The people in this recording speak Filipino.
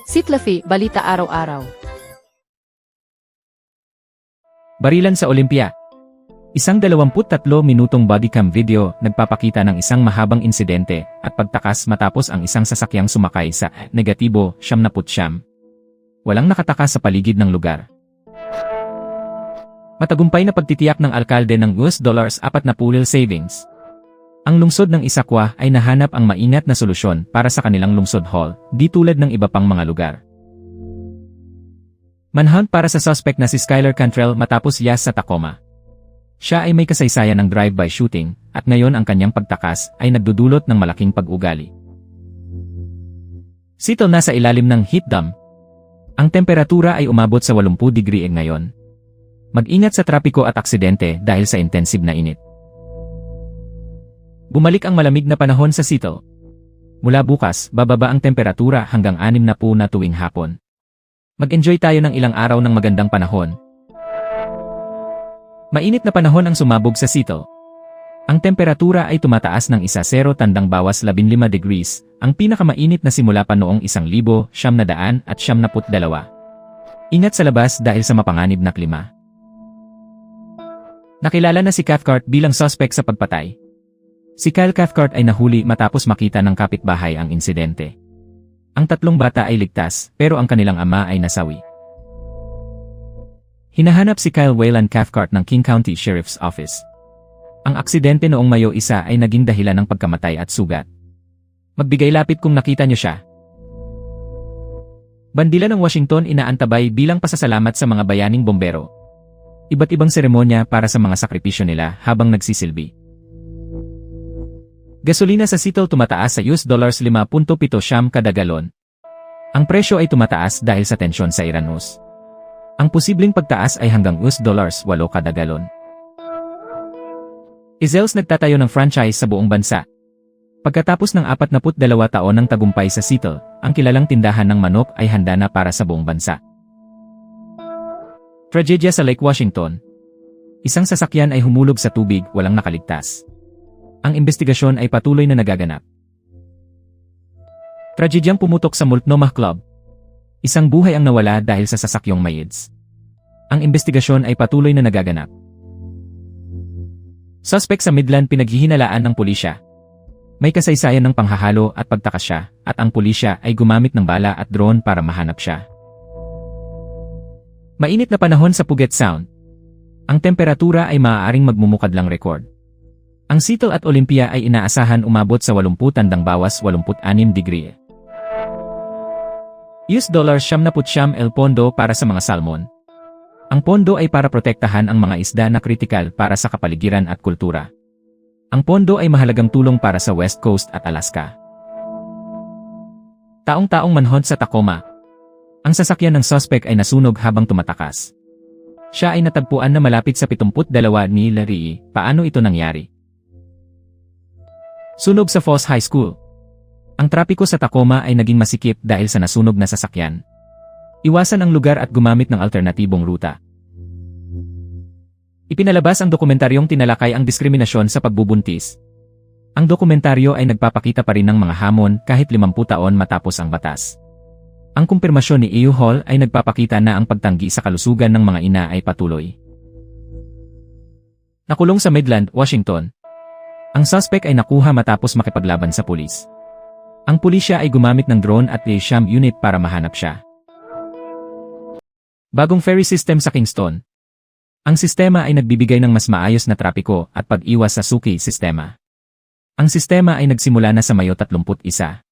Sitlafi, balita araw-araw. Barilan sa Olympia. Isang 23 minutong bodycam video nagpapakita ng isang mahabang insidente at pagtakas matapos ang isang sasakyang sumakay sa negatibo 79. Walang nakatakas sa paligid ng lugar. Matagumpay na pagtitiyak ng alkalde ng $40 na pool savings. Ang lungsod ng Issaquah ay nahanap ang maingat na solusyon para sa kanilang lungsod hall, di tulad ng iba pang mga lugar. Manhunt para sa suspect na si Skylar Cantrell matapos yas sa Tacoma. Siya ay may kasaysayan ng drive-by shooting at ngayon ang kanyang pagtakas ay nagdudulot ng malaking pag-ugali. Seattle nasa ilalim ng heat dome. Ang temperatura ay umabot sa 80 degree ngayon. Mag-ingat sa trapiko at aksidente dahil sa intensive na init. Bumalik ang malamig na panahon sa Seattle. Mula bukas, bababa ang temperatura hanggang 60 na tuwing hapon. Mag-enjoy tayo ng ilang araw ng magandang panahon. Mainit na panahon ang sumabog sa Seattle. Ang temperatura ay tumataas ng 10 tandang bawas 15 degrees, ang pinakamainit na simula pa noong 1972. Ingat sa labas dahil sa mapanganib na klima. Nakilala na si Cathcart bilang suspect sa pagpatay. Si Kyle Cathcart ay nahuli matapos makita ng kapitbahay ang insidente. Ang 3 bata ay ligtas, pero ang kanilang ama ay nasawi. Hinahanap si Kyle Wayland Cathcart ng King County Sheriff's Office. Ang aksidente noong Mayo 1 ay naging dahilan ng pagkamatay at sugat. Magbigay lapit kung nakita niyo siya. Bandila ng Washington inaantabay bilang pasasalamat sa mga bayaning bombero. Iba't ibang seremonya para sa mga sakripisyo nila habang nagsisilbi. Gasolina sa Seattle tumataas sa $5.7 kada galon. Ang presyo ay tumataas dahil sa tensyon sa Iran-US. Ang posibleng pagtaas ay hanggang $8 kada galon. Izels nagtatayo ng franchise sa buong bansa. Pagkatapos ng 42 taon ng tagumpay sa Seattle, ang kilalang tindahan ng manok ay handa na para sa buong bansa. Tragedya sa Lake Washington. Isang sasakyan ay humulog sa tubig, walang nakaligtas. Ang investigasyon ay patuloy na nagaganap. Tragedyang pumutok sa Multnomah Club. Isang buhay ang nawala dahil sa sasakyong may AIDS. Ang investigasyon ay patuloy na nagaganap. Suspect sa Midland pinaghihinalaan ng pulisya. May kasaysayan ng panghahalo at pagtakas siya, at ang pulisya ay gumamit ng bala at drone para mahanap siya. Mainit na panahon sa Puget Sound. Ang temperatura ay maaaring magmumukadlang record. Ang Seattle at Olympia ay inaasahan umabot sa 80 tandang bawas 86 degree. $79 el pondo para sa mga salmon. Ang pondo ay para protektahan ang mga isda na kritikal para sa kapaligiran at kultura. Ang pondo ay mahalagang tulong para sa West Coast at Alaska. Taong-taong manhunt sa Tacoma. Ang sasakyan ng suspect ay nasunog habang tumatakas. Siya ay natagpuan na malapit sa 72 ni Larry. Paano ito nangyari? Sunog sa Foss High School. Ang trapiko sa Tacoma ay naging masikip dahil sa nasunog na sasakyan. Iwasan ang lugar at gumamit ng alternatibong ruta. Ipinalabas ang dokumentaryong tinalakay ang diskriminasyon sa pagbubuntis. Ang dokumentaryo ay nagpapakita pa rin ng mga hamon kahit 50 taon matapos ang batas. Ang kumpirmasyon ni EU Hall ay nagpapakita na ang pagtanggi sa kalusugan ng mga ina ay patuloy. Nakulong sa Midland, Washington. Ang suspect ay nakuha matapos makipaglaban sa pulis. Ang pulisya ay gumamit ng drone at sham unit para mahanap siya. Bagong ferry system sa Kingston. Ang sistema ay nagbibigay ng mas maayos na trapiko at pag-iwas sa suki sistema. Ang sistema ay nagsimula na sa Mayo 31.